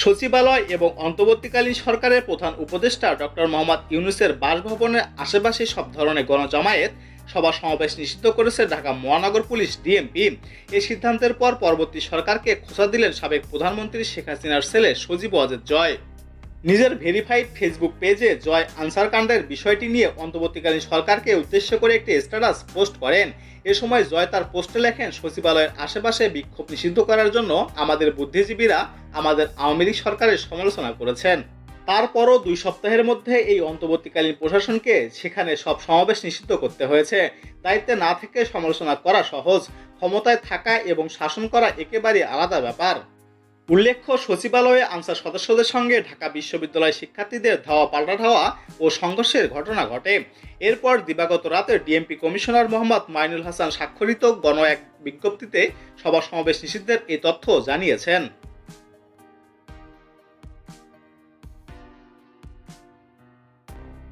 সচিবালয় এবং অন্তর্বর্তীকালীন সরকারের প্রধান উপদেষ্টা ডক্টর মোহাম্মদ ইউনূসের বাসভবনের আশেপাশে সব ধরনের গণজমায়েত সভা সমাবেশ নিষিদ্ধ করেছে ঢাকা মহানগর পুলিশ ডিএমপি। এই সিদ্ধান্তের পর পরবর্তী সরকারকে খোঁচা দিলেন সাবেক প্রধানমন্ত্রী শেখ হাসিনার ছেলে সজীব ওয়াজেদ জয়। নিজের ভেরিফাইড ফেসবুক পেজে জয় আনসার কাণ্ডের বিষয়টি নিয়ে অন্তর্বর্তীকালীন সরকারকে উদ্দেশ্য করে একটি স্ট্যাটাস পোস্ট করেন। এ সময় জয় তার পোস্টে লেখেন, সচিবালয়ের আশেপাশে বিক্ষোভ নিষিদ্ধ করার জন্য আমাদের বুদ্ধিজীবীরা আমাদের আওয়ামী লীগ সরকারের সমালোচনা করেছেন। তারপরও 2 সপ্তাহের মধ্যে এই অন্তর্বর্তীকালীন প্রশাসনকে সেখানে সব সমাবেশ নিষিদ্ধ করতে হয়েছে। দায়িত্বে না থেকে সমালোচনা করা সহজ, ক্ষমতায় থাকা এবং শাসন করা একেবারেই আলাদা ব্যাপার। উল্লেখ্য, সচিবালয়ে আনসার সদস্যদের সঙ্গে ঢাকা বিশ্ববিদ্যালয় শিক্ষার্থীদের ধাওয়া পাল্টা ধাওয়া ও সংঘর্ষের ঘটনা ঘটে। এরপর দিবাগত রাতে ডিএমপি কমিশনার মোহাম্মদ মাইনুল হাসান স্বাক্ষরিত গণ এক বিজ্ঞপ্তিতে সভা সমাবেশ নিষিদ্ধের এই তথ্য জানিয়েছেন।